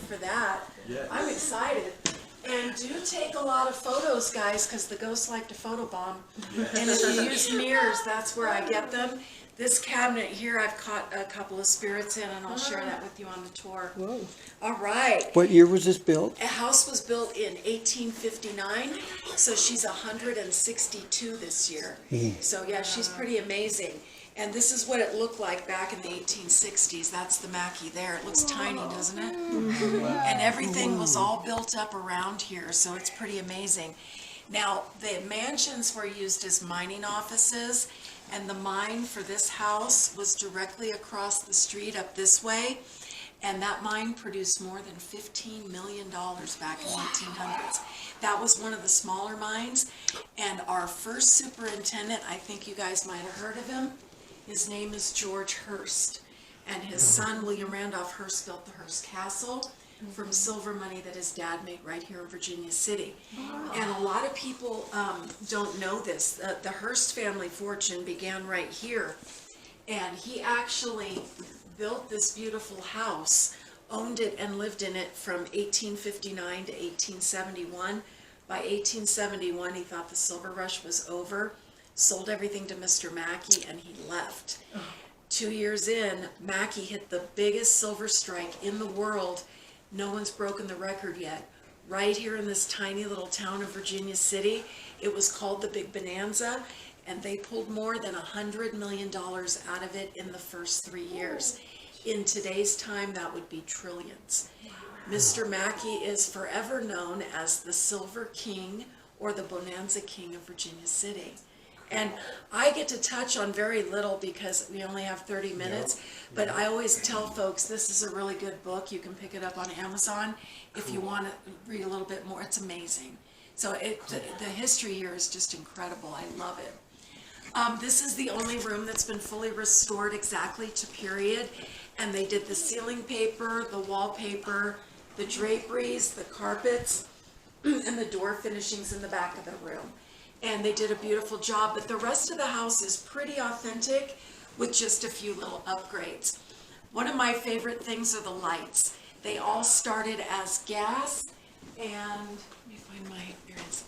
for that. Yes. I'm excited. And do take a lot of photos, guys, because the ghosts like to photobomb. Yes. And if you use mirrors, that's where I get them. This cabinet here, I've caught a couple of spirits in, and I'll share that with you on the tour. Whoa. All right. What year was this built? A house was built in 1859, so she's 162 this year. So yeah, she's pretty amazing. And this is what it looked like back in the 1860s. That's the Mackey there. It looks tiny, doesn't it? And everything was all built up around here, so it's pretty amazing. Now, the mansions were used as mining offices, and the mine for this house was directly across the street up this way. And that mine produced more than $15 million back in the 1800s. That was one of the smaller mines. And our first superintendent, I think you guys might have heard of him, his name is George Hearst. And his son, William Randolph Hearst, built the Hearst Castle from silver money that his dad made right here in Virginia City. And a lot of people don't know this. The Hearst family fortune began right here. And he actually built this beautiful house, owned it and lived in it from 1859 to 1871. By 1871, he thought the silver rush was over, sold everything to Mr. Mackey, and he left. 2 years in, Mackey hit the biggest silver strike in the world. No one's broken the record yet. Right here in this tiny little town of Virginia City, it was called the Big Bonanza, and they pulled more than $100 million out of it in the first 3 years. In today's time, that would be trillions. Mr. Mackey is forever known as the Silver King or the Bonanza King of Virginia City. And I get to touch on very little because we only have 30 minutes, but I always tell folks this is a really good book. You can pick it up on Amazon if you want to read a little bit more. It's amazing. So the history here is just incredible. I love it. This is the only room that's been fully restored exactly to period. And they did the ceiling paper, the wallpaper, the draperies, the carpets, and the door finishings in the back of the room. And they did a beautiful job, but the rest of the house is pretty authentic with just a few little upgrades. One of my favorite things are the lights. They all started as gas, and let me find my earrings,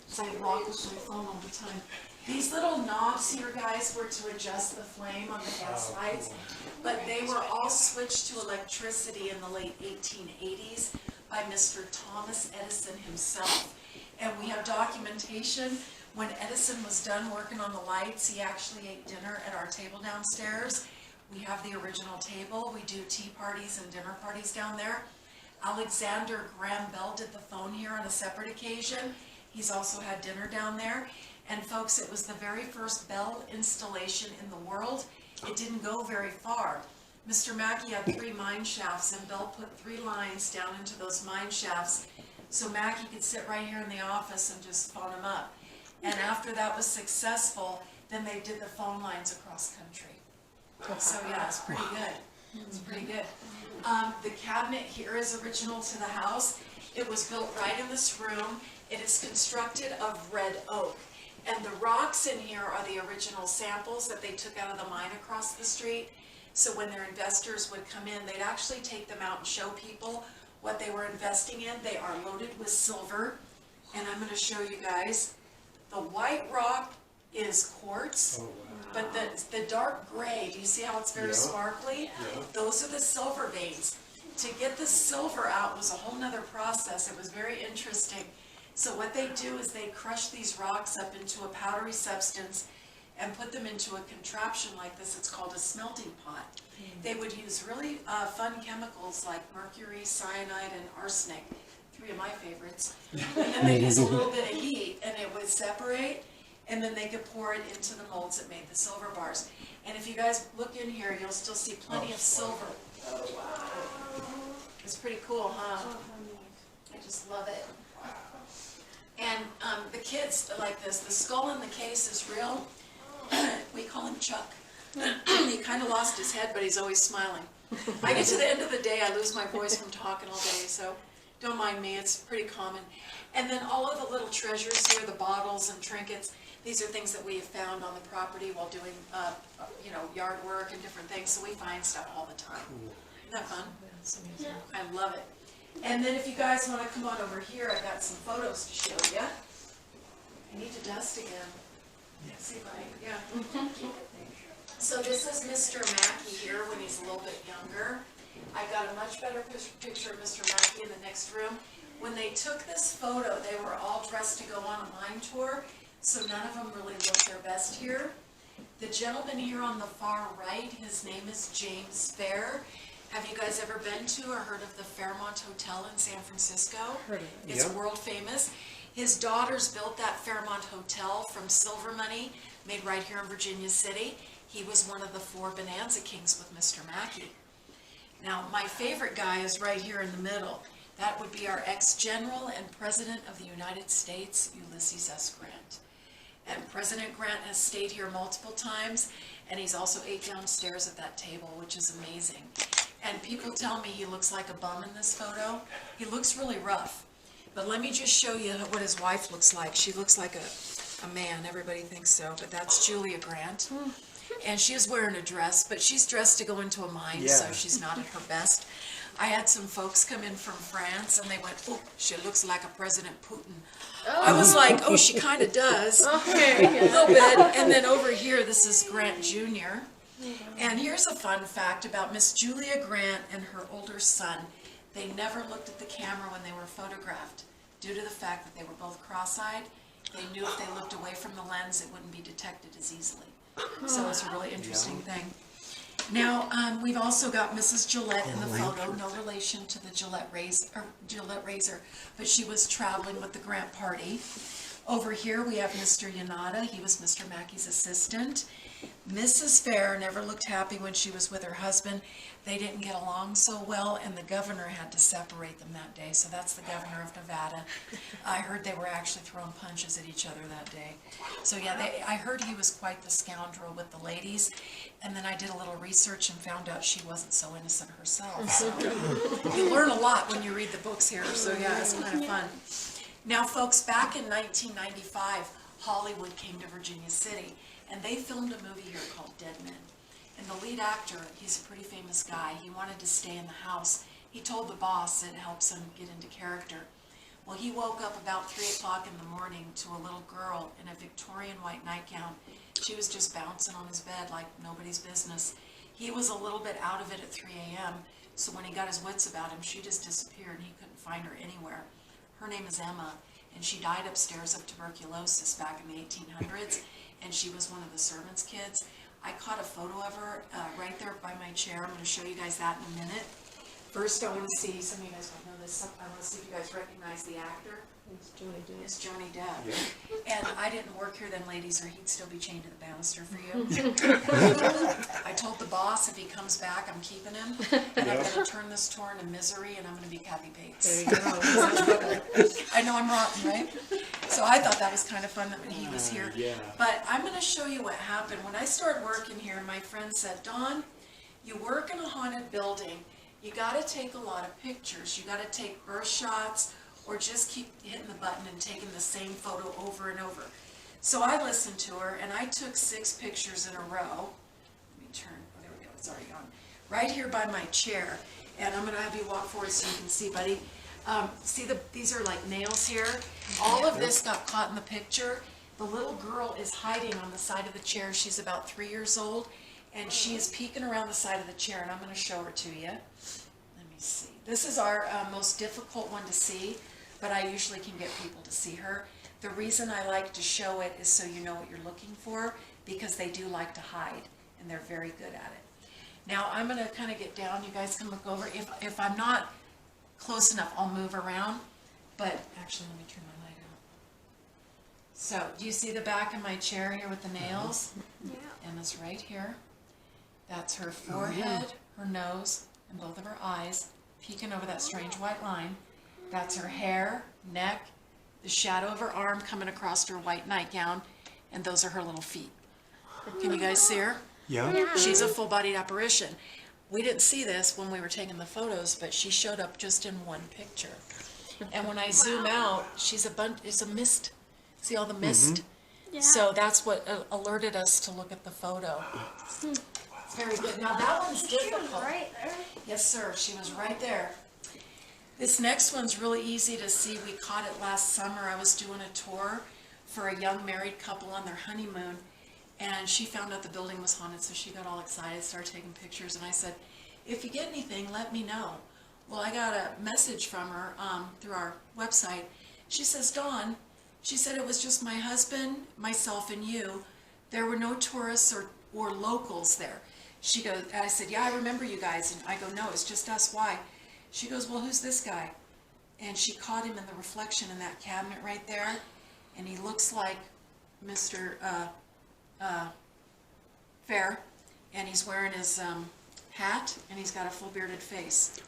because I walk with my phone all the time. These little knobs here, guys, were to adjust the flame on the gas lights, but they were all switched to electricity in the late 1880s by Mr. Thomas Edison himself. And we have documentation. When Edison was done working on the lights, he actually ate dinner at our table downstairs. We have the original table. We do tea parties and dinner parties down there. Alexander Graham Bell did the phone here on a separate occasion. He's also had dinner down there. And folks, it was the very first Bell installation in the world. It didn't go very far. Mr. Mackey had 3 mine shafts, and Bell put 3 lines down into those mine shafts so Mackey could sit right here in the office and just phone him up. And after that was successful, then they did the phone lines across country. So yeah, it's pretty good. It's pretty good. The cabinet here is original to the house. It was built right in this room. It is constructed of red oak. And the rocks in here are the original samples that they took out of the mine across the street. So when their investors would come in, they'd actually take them out and show people what they were investing in. They are loaded with silver. And I'm going to show you guys. The white rock is quartz, but the dark gray, do you see how it's very sparkly? Those are the silver veins. To get the silver out was a whole nother process. It was very interesting. So what they do is they crush these rocks up into a powdery substance and put them into a contraption like this. It's called a smelting pot. They would use really fun chemicals like mercury, cyanide, and arsenic, 3 of my favorites. And then they use a little bit of heat and it would separate, and then they could pour it into the molds that made the silver bars. And if you guys look in here, you'll still see plenty of silver. Oh, wow. It's pretty cool, huh? I just love it. And the kids like this. The skull in the case is real. We call him Chuck. He kind of lost his head, but he's always smiling. I get to the end of the day, I lose my voice from talking all day, so don't mind me. It's pretty common. And then all of the little treasures here, the bottles and trinkets, these are things that we have found on the property while doing, yard work and different things. So we find stuff all the time. Isn't that fun? I love it. And then if you guys want to come on over here, I got some photos to show you. I need to dust again. See if I, yeah. So this is Mr. Mackey here when he's a little bit younger. I got a much better picture of Mr. Mackey in the next room. When they took this photo, they were all dressed to go on a mine tour, so none of them really looked their best here. The gentleman here on the far right, his name is James Fair. Have you guys ever been to or heard of the Fairmont Hotel in San Francisco? Heard of it. It's world famous. His daughters built that Fairmont Hotel from silver money, made right here in Virginia City. He was one of the 4 Bonanza Kings with Mr. Mackey. Now, my favorite guy is right here in the middle. That would be our ex-general and President of the United States, Ulysses S. Grant. And President Grant has stayed here multiple times, and he's also ate downstairs at that table, which is amazing. And people tell me he looks like a bum in this photo. He looks really rough. But let me just show you what his wife looks like. She looks like a man. Everybody thinks so, but that's Julia Grant. And she's wearing a dress, but she's dressed to go into a mine, so she's not at her best. I had some folks come in from France, and they went, "Oh, she looks like a President Putin." I was like, "Oh, she kind of does, a little bit." And then over here, this is Grant Jr. And here's a fun fact about Miss Julia Grant and her older son. They never looked at the camera when they were photographed, due to the fact that they were both cross-eyed. They knew if they looked away from the lens, it wouldn't be detected as easily. So it's a really interesting thing. Now, we've also got Mrs. Gillette in the photo, no relation to the Gillette razor, but she was traveling with the Grant party. Over here we have Mr. Yanada. He was Mr. Mackey's assistant. Mrs. Fair never looked happy when she was with her husband. They didn't get along so well, and the governor had to separate them that day. So that's the governor of Nevada. I heard they were actually throwing punches at each other that day. So yeah, I heard he was quite the scoundrel with the ladies. And then I did a little research and found out she wasn't so innocent herself. So you learn a lot when you read the books here. So yeah, it's kind of fun. Now, folks, back in 1995, Hollywood came to Virginia City, and they filmed a movie here called Dead Men. And the lead actor, he's a pretty famous guy. He wanted to stay in the house. He told the boss it helps him get into character. Well, he woke up about 3 o'clock in the morning to a little girl in a Victorian white nightgown. She was just bouncing on his bed like nobody's business. He was a little bit out of it at 3 a.m., so when he got his wits about him, she just disappeared, and he couldn't find her anywhere. Her name is Emma, and she died upstairs of tuberculosis back in the 1800s, and she was one of the servants' kids. I caught a photo of her right there by my chair. I'm going to show you guys that in a minute. First, I want to see, some of you guys might know this, I want to see if you guys recognize the actor. It's Johnny Depp. It's Johnny Depp. Yeah. And I didn't work here then, ladies, or he'd still be chained to the banister for you. I told the boss if he comes back, I'm keeping him, and I'm going to turn this tour into misery, and I'm going to be Kathy Bates. There you go. I know I'm rotten, right? So I thought that was kind of fun that when he was here. But I'm going to show you what happened. When I started working here, my friend said, "Dawn, you work in a haunted building, you got to take a lot of pictures. You got to take burst shots, or just keep hitting the button and taking the same photo over and over." So I listened to her, and I took 6 pictures in a row. Let me turn, oh, there we go, it's already gone. Right here by my chair, and I'm going to have you walk forward so you can see, buddy. See, these are like nails here. All of this got caught in the picture. The little girl is hiding on the side of the chair. She's about 3 years old, and she is peeking around the side of the chair, and I'm going to show her to you. Let me see. This is our most difficult one to see, but I usually can get people to see her. The reason I like to show it is so you know what you're looking for, because they do like to hide, and they're very good at it. Now, I'm going to kind of get down. You guys can look over. If I'm not close enough, I'll move around, but actually, let me turn my light out. So, do you see the back of my chair here with the nails? Yeah. Emma's right here. That's her forehead, her nose, and both of her eyes, peeking over that strange white line. That's her hair, neck, the shadow of her arm coming across her white nightgown, and those are her little feet. Can you guys see her? Yeah. She's a full-bodied apparition. We didn't see this when we were taking the photos, but she showed up just in one picture. And when I zoom out, it's a mist. See all the mist? Yeah. So that's what alerted us to look at the photo. Very good. Now that one's difficult. Right there. Yes, sir. She was right there. This next one's really easy to see. We caught it last summer. I was doing a tour for a young married couple on their honeymoon, and she found out the building was haunted, so she got all excited, started taking pictures, and I said, if you get anything, let me know. Well, I got a message from her through our website. She says, Dawn, she said it was just my husband, myself, and you. There were no tourists or locals there. She goes, and I said, yeah, I remember you guys. And I go, no, it's just us. Why? She goes, well, who's this guy? And she caught him in the reflection in that cabinet right there. And he looks like Mr. Fair. And he's wearing his hat, and he's got a full bearded face.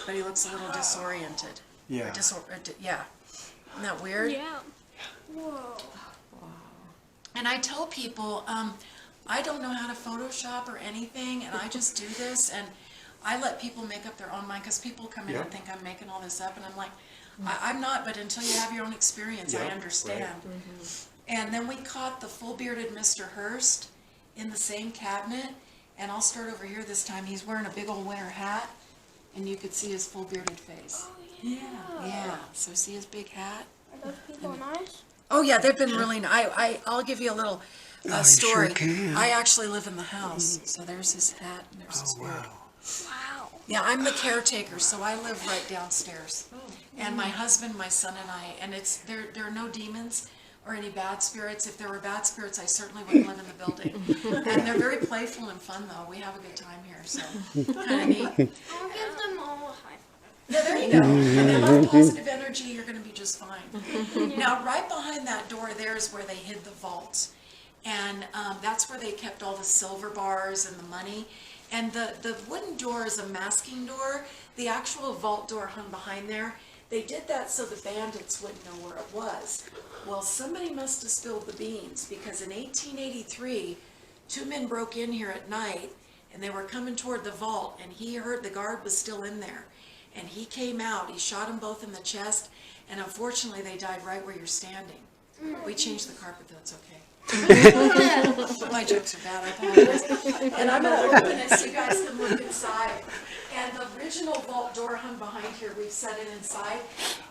But he looks a little disoriented. Yeah. Yeah. Isn't that weird? Yeah. Whoa. And I tell people, I don't know how to Photoshop or anything, and I just do this, and I let people make up their own mind, because people come in and think I'm making all this up, and I'm like, I'm not, but until you have your own experience, I understand. Mm-hmm. And then we caught the full-bearded Mr. Hurst in the same cabinet, and I'll start over here this time. He's wearing a big old winter hat, and you could see his full-bearded face. Yeah. So see his big hat? Are those people nice? Oh yeah, they've been really nice. I'll give you a little story. sure can. I actually live in the house, so there's his hat and there's his beard. Wow. Yeah, I'm the caretaker, so I live right downstairs. And my husband, my son, and I, and there are no demons or any bad spirits. If there were bad spirits, I certainly wouldn't live in the building. And they're very playful and fun, though. We have a good time here, so kind of neat. I'll give them all a high five. Yeah, there you go. And they love positive energy, you're going to be just fine. Now, right behind that door there is where they hid the vault. And that's where they kept all the silver bars and the money. And the wooden door is a masking door. The actual vault door hung behind there. They did that so the bandits wouldn't know where it was. Well, somebody must have spilled the beans, because in 1883, 2 men broke in here at night, and they were coming toward the vault, and he heard the guard was still in there. And he came out, he shot them both in the chest, and unfortunately they died right where you're standing. We changed the carpet though, it's okay. My jokes are bad, I apologize. And I'm going to open it so you guys can look inside. And the original vault door hung behind here, we've set it inside.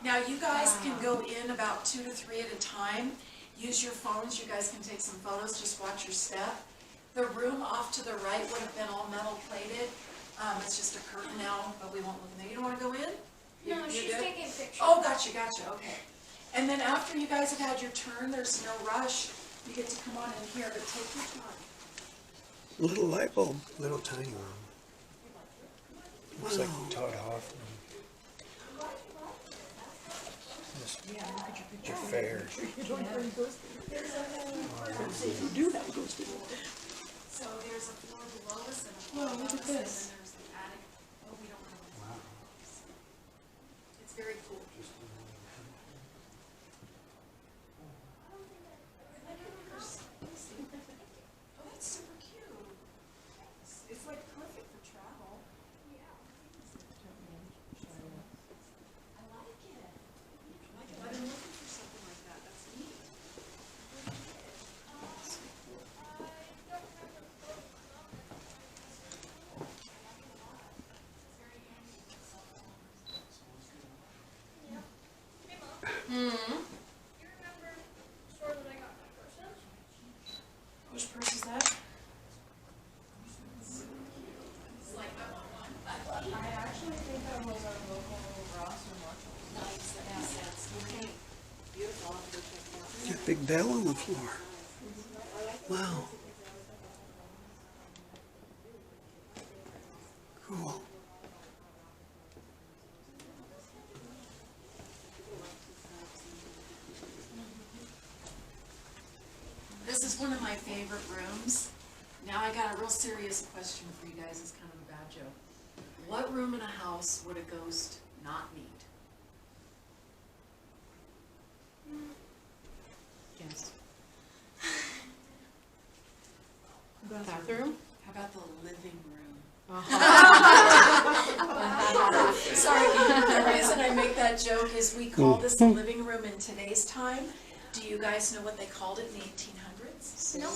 Now you guys can go in about 2 to 3 at a time. Use your phones, you guys can take some photos, just watch your step. The room off to the right would have been all metal plated. It's just a curtain now, but we won't look in there. You don't want to go in? No, You're she's good? taking pictures. Oh, gotcha, okay. And then after you guys have had your turn, there's no rush. You get to come on in here, but take your time. Little light bulb. Little tiny one. Looks like Todd Hoffman. Your fair. So there's a floor below us and a floor above us, and then there's the attic. Oh, we don't know. It's very cool. Oh, that's super cute. It's like perfect for travel. I like it. I've been looking for something like that. That's neat. You remember the store that I got my purses? Which purse is that? I actually think that was our local Ross or Marshall. Nice, that makes sense. Okay. Beautiful. I'll have to go check it out. Got a big bell on the floor. Wow. Cool. This is one of my favorite rooms. Now I got a real serious question for you guys. It's kind of a bad joke. What room in a house would a ghost not need? Yes. Bathroom? How about the living room? Uh-huh. Sorry, the reason I make that joke is we call this the living room in today's time. Do you guys know what they called it in the 1800s? No.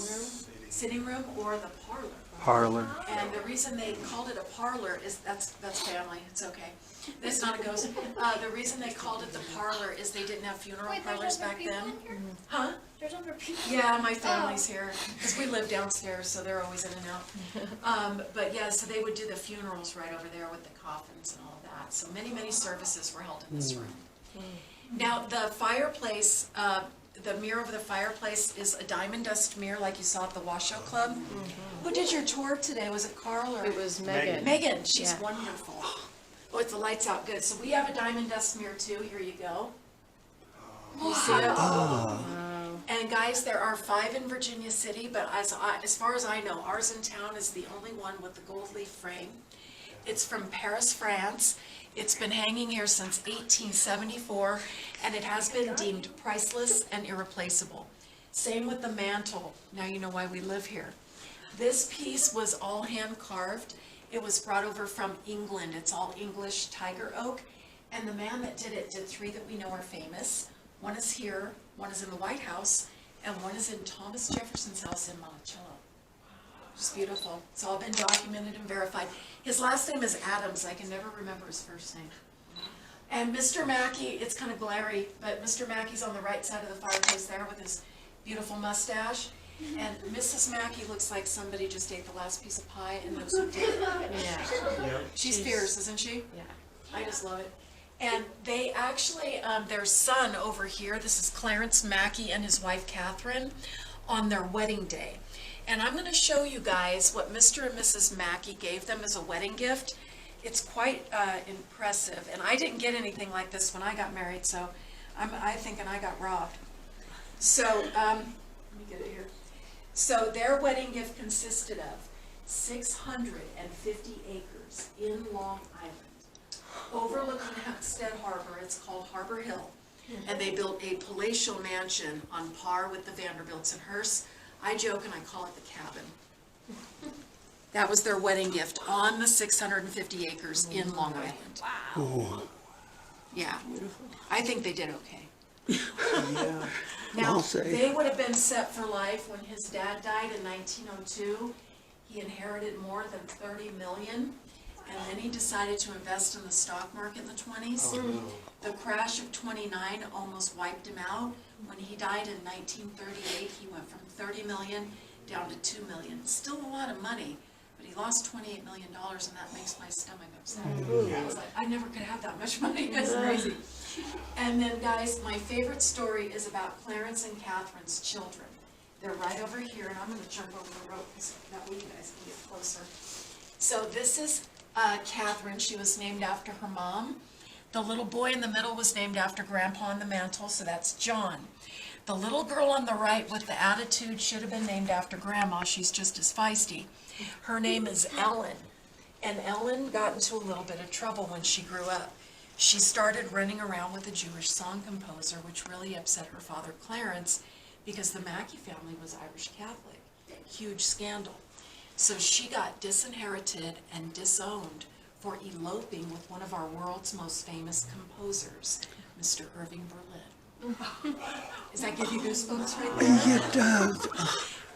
sitting room or the parlor. Parlor. And the reason they called it a parlor is, that's family, it's okay. It's not a ghost. The reason they called it the parlor is they didn't have funeral Wait, parlors there's other back people then. in here? Huh? There's other people. Yeah, my family's here, because we live downstairs, so they're always in and out. But yeah, so they would do the funerals right over there with the coffins and all of that. So many, many services were held in this room. Now, the fireplace, the mirror over the fireplace is a diamond dust mirror like you saw at the Washoe Club. Who did your tour today? Was it Carl or? It was Megan. Megan, she's Yeah. wonderful. Oh, it's the lights out good. So we have a diamond dust mirror too. Here you go. You see it? And guys, there are 5 in Virginia City, but as far as I know, ours in town is the only one with the gold leaf frame. It's from Paris, France. It's been hanging here since 1874, and it has been deemed priceless and irreplaceable. Same with the mantle. Now you know why we live here. This piece was all hand carved. It was brought over from England. It's all English tiger oak. And the man that did it did 3 that we know are famous. One is here, one is in the White House, and one is in Thomas Jefferson's house in Monticello. Just beautiful. It's all been documented and verified. His last name is Adams. I can never remember his first name. And Mr. Mackey, it's kind of glary, but Mr. Mackey's on the right side of the fireplace there with his beautiful mustache. And Mrs. Mackey looks like somebody just ate the last piece of pie and knows who did it. Yeah. She's fierce, isn't she? Yeah. I just love it. And they actually, their son over here, this is Clarence Mackey and his wife Catherine, on their wedding day. And I'm going to show you guys what Mr. and Mrs. Mackey gave them as a wedding gift. It's quite impressive. And I didn't get anything like this when I got married, so I'm thinking I got robbed. So, let me get it here. So their wedding gift consisted of 650 acres in Long Island, overlooking Hampstead Harbor. It's called Harbor Hill. And they built a palatial mansion on par with the Vanderbilts and Hearst. I joke and I call it the cabin. That was their wedding gift on the 650 acres in Long Island. Oh, Yeah, I think they did okay. yeah. Now, I'll say. they would have been set for life when his dad died in 1902. He inherited more than 30 million, and then he decided to invest in the stock market in the 20s. The crash of 29 almost wiped him out. When he died in 1938, he went from 30 million down to 2 million. Still a lot of money, but he lost $28 million, and that makes my stomach upset. I was like, I never could have that much money. That's crazy. And then, guys, my favorite story is about Clarence and Catherine's children. They're right over here, and I'm going to jump over the rope because that way you guys can get closer. So this is Catherine. She was named after her mom. The little boy in the middle was named after Grandpa on the mantle, so that's John. The little girl on the right with the attitude should have been named after Grandma. She's just as feisty. Her name is Ellen. And Ellen got into a little bit of trouble when she grew up. She started running around with a Jewish song composer, which really upset her father, Clarence, because the Mackey family was Irish Catholic. Huge scandal. So she got disinherited and disowned for eloping with one of our world's most famous composers, Mr. Irving Berlin. Does that give you goosebumps right there? It does.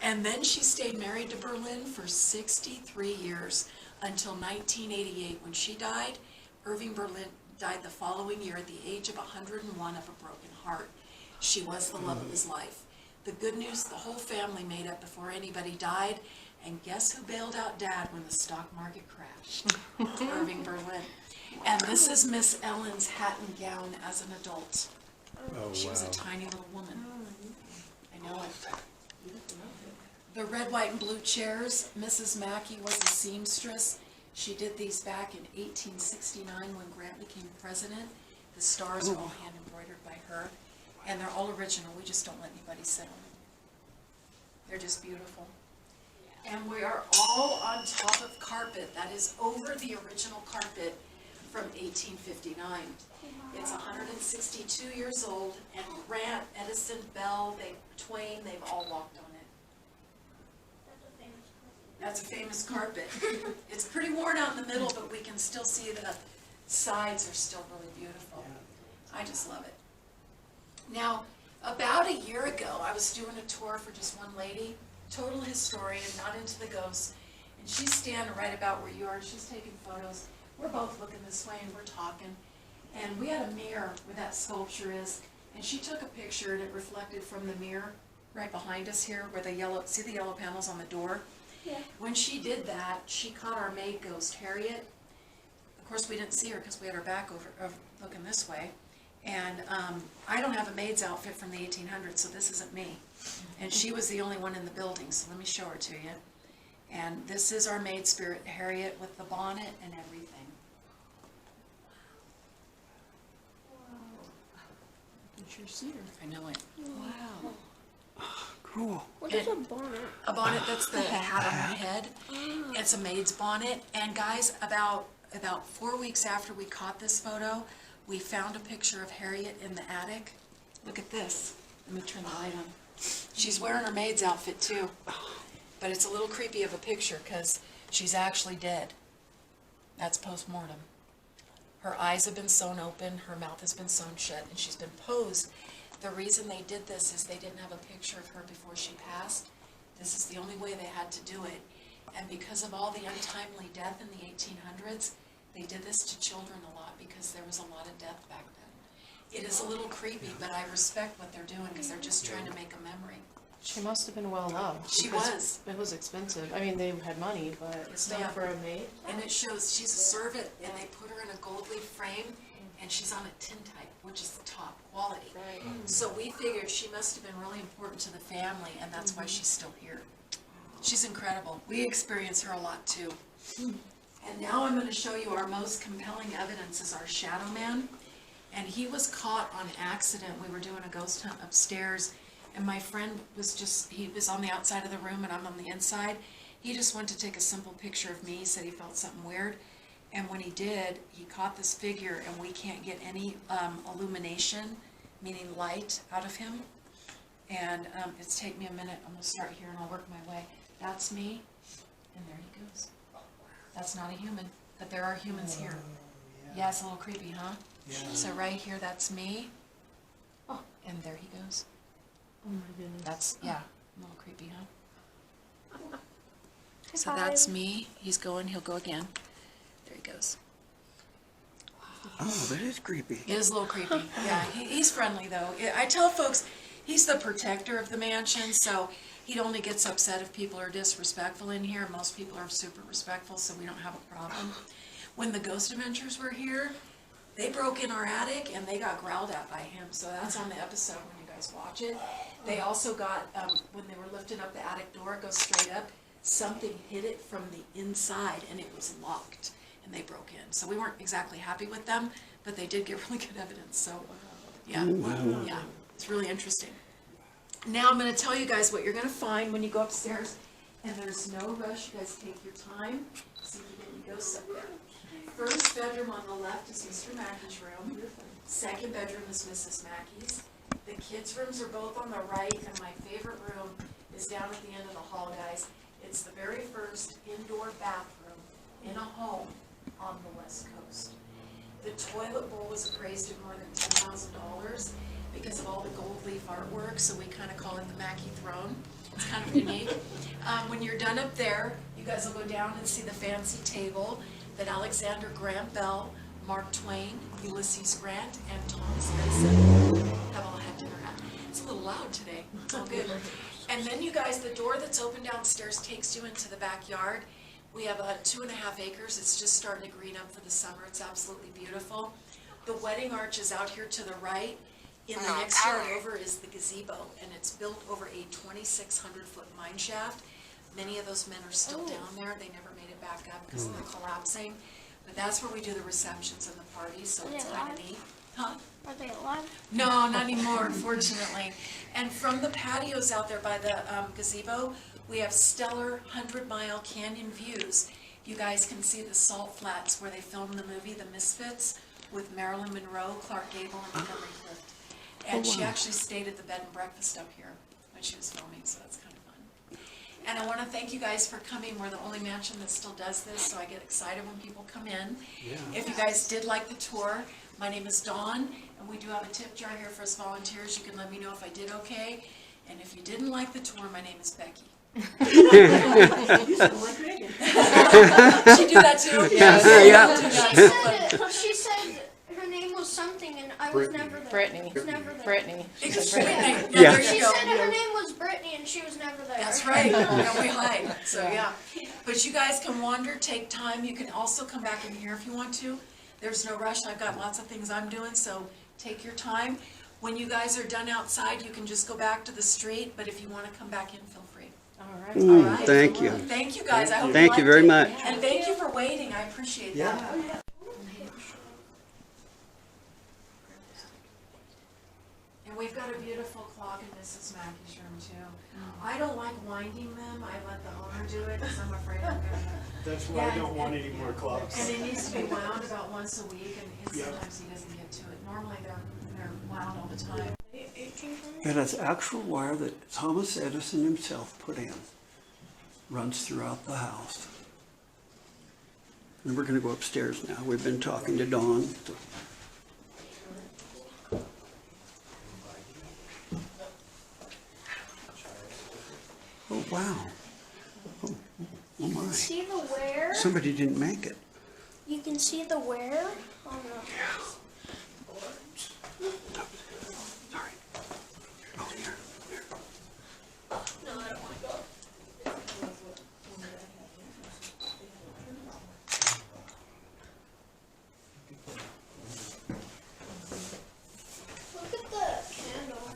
And then she stayed married to Berlin for 63 years until 1988 when she died. Irving Berlin died the following year at the age of 101 of a broken heart. She was the love of his life. The good news, the whole family made up before anybody died. And guess who bailed out Dad when the stock market crashed? Irving Berlin. And this is Miss Ellen's hat and gown as an adult. Oh, She was a wow. tiny little woman. I know it. The red, white, and blue chairs, Mrs. Mackey was a seamstress. She did these back in 1869 when Grant became president. The stars are all hand embroidered by her, and they're all original. We just don't let anybody sit on them. They're just beautiful. And we are all on top of carpet that is over the original carpet from 1859. It's 162 years old, and Grant, Edison, Bell, Twain, they've all walked on it. That's a famous carpet. It's pretty worn out in the middle, but we can still see the sides are still really beautiful. I just love it. Now, about a year ago, I was doing a tour for just one lady, total historian, not into the ghosts. And she's standing right about where you are, she's taking photos. We're both looking this way and we're talking. And we had a mirror where that sculpture is, and she took a picture and it reflected from the mirror right behind us here where the yellow, see the yellow panels on the door? Yeah. When she did that, she caught our maid ghost, Harriet. Of course, we didn't see her because we had our back over, looking this way. And I don't have a maid's outfit from the 1800s, so this isn't me. And she was the only one in the building, so let me show her to you. And this is our maid spirit, Harriet, with the bonnet and everything. You sure see her. I know it. Wow. Cool. What is a bonnet? A bonnet, that's the hat on her head. It's a maid's bonnet. And guys, about 4 weeks after we caught this photo, we found a picture of Harriet in the attic. Look at this. Let me turn the light on. She's wearing her maid's outfit too. But it's a little creepy of a picture because she's actually dead. That's post-mortem. Her eyes have been sewn open, her mouth has been sewn shut, and she's been posed. The reason they did this is they didn't have a picture of her before she passed. This is the only way they had to do it. And because of all the untimely death in the 1800s, they did this to children a lot because there was a lot of death back then. It is a little creepy, but I respect what they're doing because they're just trying to make a memory. She must have been well loved. She because was. It was expensive. I mean, they had money, but still Yeah. for a maid. And it shows she's a servant, and they put her in a gold leaf frame, and she's on a tintype, which is the top quality. Right. So we figured she must have been really important to the family, and that's why she's still here. She's incredible. We experience her a lot too. And now I'm going to show you our most compelling evidence is our shadow man. And he was caught on accident. We were doing a ghost hunt upstairs, and my friend was he was on the outside of the room and I'm on the inside. He just wanted to take a simple picture of me. He said he felt something weird. And when he did, he caught this figure, and we can't get any illumination, meaning light, out of him. And it's taken me a minute. I'm going to start here and I'll work my way. That's me, and there he goes. That's not a human, but there are humans here. Yeah, it's a little creepy, huh? Yeah. So right here, that's me. Oh, and there he goes. Oh my goodness. That's, yeah, a little creepy, huh? So that's me. He's going, he'll go again. There he goes. Oh, that is creepy. It is a little creepy. Yeah, he's friendly though. I tell folks, he's the protector of the mansion, so he only gets upset if people are disrespectful in here. Most people are super respectful, so we don't have a problem. When the Ghost Adventures were here, they broke in our attic and they got growled at by him. So that's on the episode when you guys watch it. They also got, when they were lifting up the attic door, it goes straight up, something hit it from the inside and it was locked and they broke in. So we weren't exactly happy with them, but they did get really good evidence. So yeah, yeah, it's really interesting. Now I'm going to tell you guys what you're going to find when you go upstairs, and there's no rush. You guys take your time. See if you get any ghosts up there. First bedroom on the left is Mr. Mackey's room. Second bedroom is Mrs. Mackey's. The kids' rooms are both on the right, and my favorite room is down at the end of the hall, guys. It's the very first indoor bathroom in a home on the West Coast. The toilet bowl was appraised at more than $10,000 because of all the gold leaf artwork, so we kind of call it the Mackey throne. It's kind of unique. When you're done up there, you guys will go down and see the fancy table that Alexander Graham Bell, Mark Twain, Ulysses Grant, and Thomas Edison have all had dinner at. It's a little loud today. It's all good. And then you guys, the door that's open downstairs takes you into the backyard. We have 2.5 acres. It's just starting to green up for the summer. It's absolutely beautiful. The wedding arch is out here to the right. In the next yard over is the gazebo, and it's built over a 2,600-foot mine shaft. Many of those men are still down there. They never made it back up because of the collapsing. But that's where we do the receptions and the parties, so it's kind of neat. Huh? Are they alive? No, not anymore, unfortunately. And from the patios out there by the gazebo, we have stellar 100-mile canyon views. You guys can see the salt flats where they filmed the movie The Misfits with Marilyn Monroe, Clark Gable, and Hillary Cliff. And she actually stayed at the bed and breakfast up here when she was filming, so that's kind of fun. And I want to thank you guys for coming. We're the only mansion that still does this, so I get excited when people come in. Yeah. If you guys did like the tour, my name is Dawn, and we do have a tip jar here for us volunteers. You can let me know if I did okay. And if you didn't like the tour, my name is Becky. You sound like Megan. She do that too? Yeah. She said her name was something and I was never there. Brittany. Was never there. Brittany. She It's said Brittany. Brittany. Yeah. There She you go. said her name was Brittany and she was never there. That's right, and we hide, so yeah. But you guys can wander, take time, you can also come back in here if you want to. There's no rush, I've got lots of things I'm doing, so take your time. When you guys are done outside, you can just go back to the street, but if you wanna come back in, feel free. All right. Mm, All right. thank you. Thank you guys, I hope you Thank you liked very it. much. And thank you for waiting, I appreciate that. Yeah. And we've got a beautiful clock in Mrs. Mackey's room too. I don't like winding them, I let the owner do it, because I'm afraid I'm gonna. That's why I don't want any more clocks. And it needs to be wound about once a week, and Yeah. sometimes he doesn't get to it. Normally they're wound all the time. It has actual wire that Thomas Edison himself put in. Runs throughout the house. And we're gonna go upstairs now. We've been talking to Dawn. Oh, wow. Oh my. See the wear? Somebody didn't make it. You can see the wear on the Sorry. Oh, here. No, I don't want to go. Look at the candle.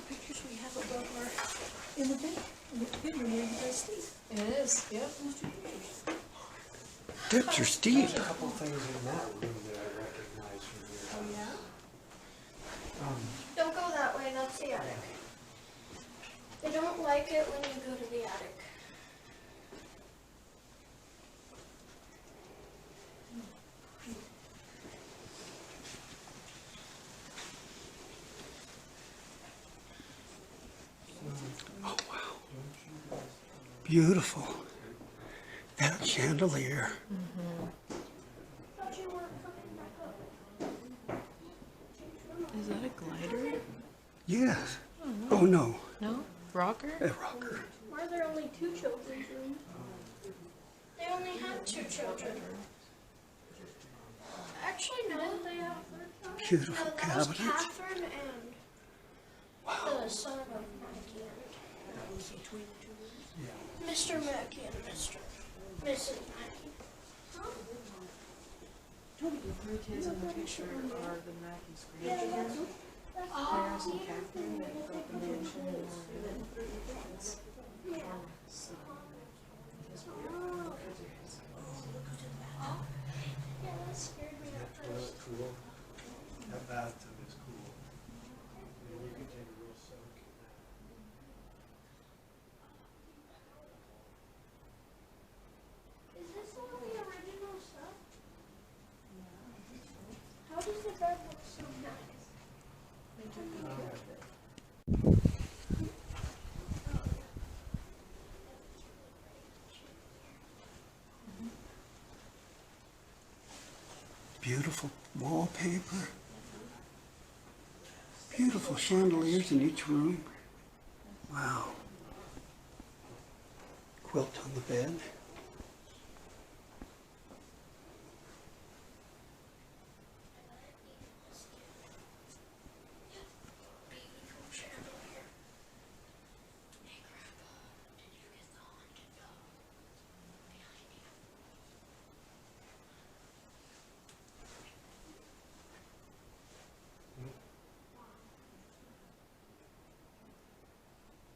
Pictures we have above our, in the bedroom where you guys sleep. It is, yep. Dips are steep. There's a couple things in that room that I recognize from here. Oh, yeah? Don't go that way, that's the attic. They don't like it when you go to the attic. Oh, wow. Beautiful. That chandelier. Thought you weren't coming back up. Is that a glider? Yes. Oh, no. No? Rocker? A rocker. Why are there only 2 children's rooms? They only have 2 children. Actually, no, they have a third child. Beautiful No, that was cabinet. Catherine and the son of Mackey and Mr. Mackey and Mrs. Mackey. The 3 kids in the picture are the Mackey's Yeah, grandchildren. that's Paris and Catherine that built the mansion in Oregon. So, Yeah, that scared me at first. Cool. That bathtub is cool. And you can take a real soak in that. Is this all the original stuff? How does the bed look so nice? Beautiful wallpaper. Beautiful chandeliers in each room. Wow. Quilt on the bed. Beautiful chandelier. Hey, Grandpa, did you get the haunted dog behind you?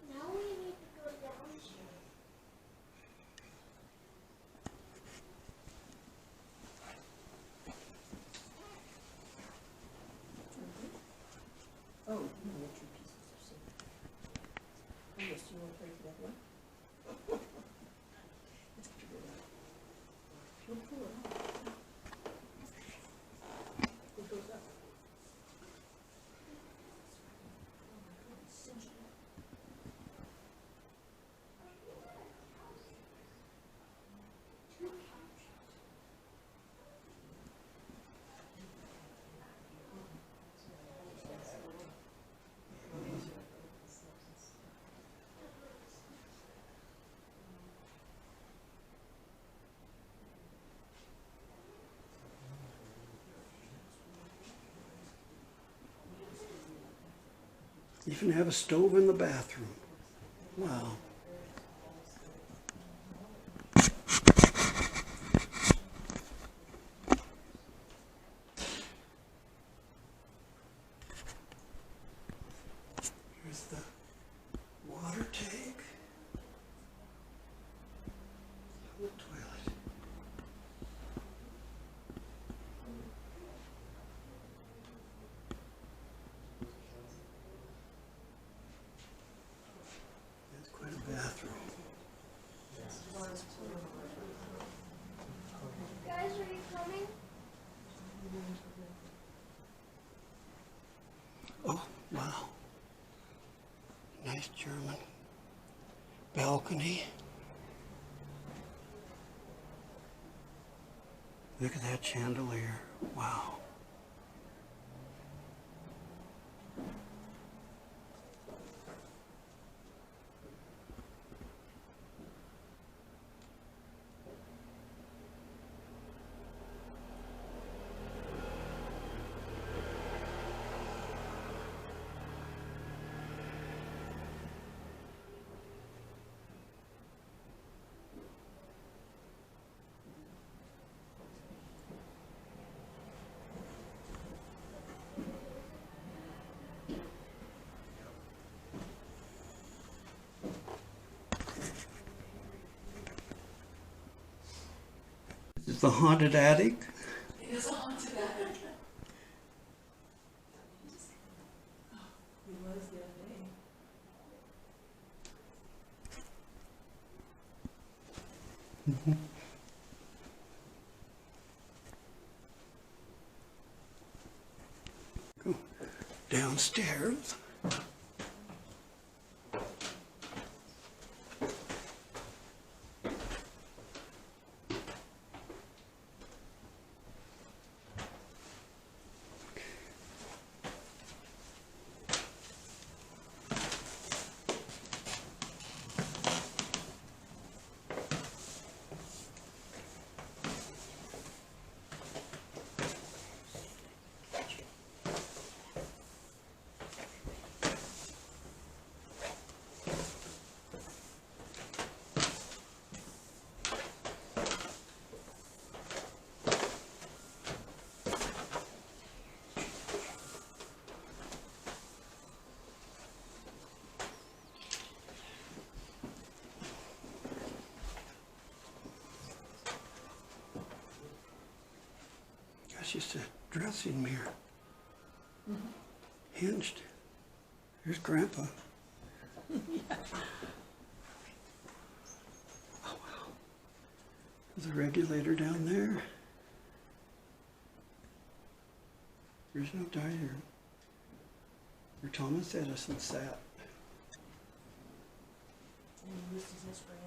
Now we need to go downstairs. Even have a stove in the bathroom. Wow. Here's the water tank. The toilet. That's quite a bathroom. Guys, are you coming? Oh, wow. Nice German balcony. Look at that chandelier. Wow. This is the haunted attic. It is a haunted attic. He was the other day. Go downstairs. Gosh, it's a dressing mirror. Hinged. Here's Grandpa. Oh, wow. There's a regulator down there. There's no diary where Thomas Edison sat. And this is his friend.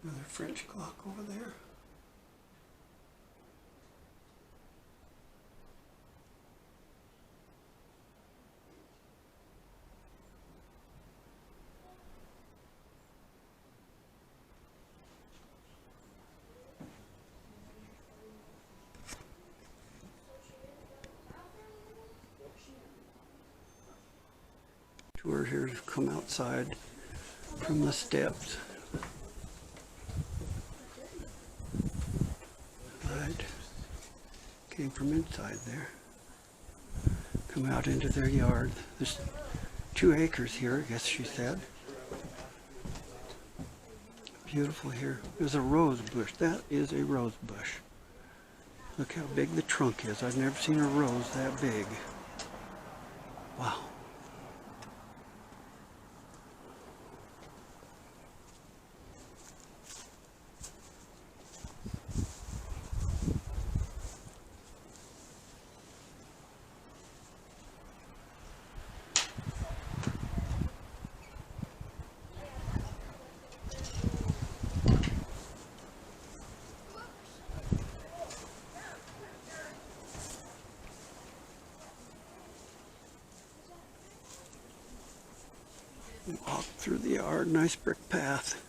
Another French clock over there. Tour here to come outside from the steps. Right. Came from inside there. Come out into their yard. There's 2 acres here, I guess she said. Beautiful here. There's a rose bush. That is a rose bush. Look how big the trunk is. I've never seen a rose that big. Wow. Walk through the yard, nice brick path.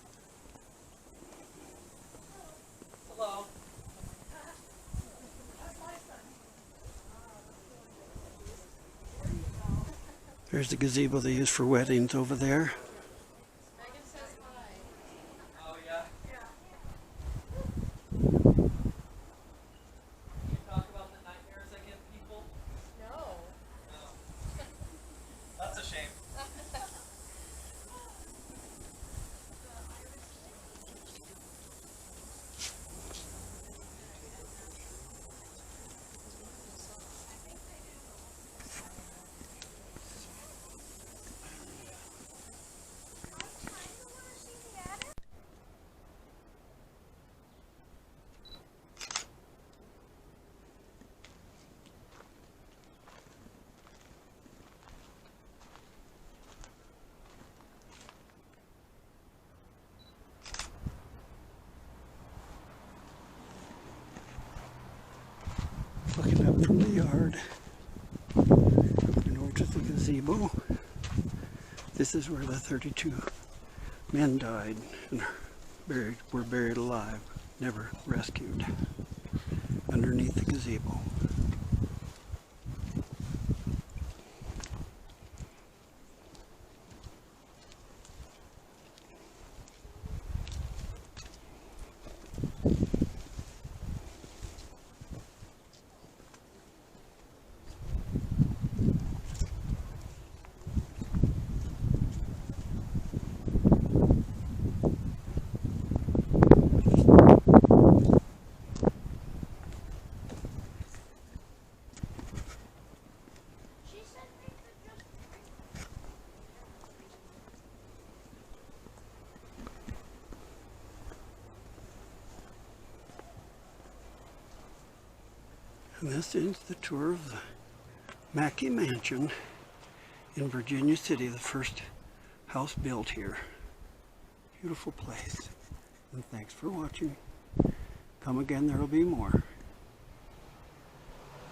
Hello. There's the gazebo they use for weddings over there. Megan says hi. Oh, yeah? You talk about the nightmares I give people? No. No. That's a shame. Looking up from the yard and over to the gazebo. This is where the 32 men died and were buried alive, never rescued, underneath the gazebo. And this is the tour of the Mackey Mansion in Virginia City, the first house built here. Beautiful place. And thanks for watching. Come again, there will be more.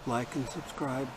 Like and subscribe.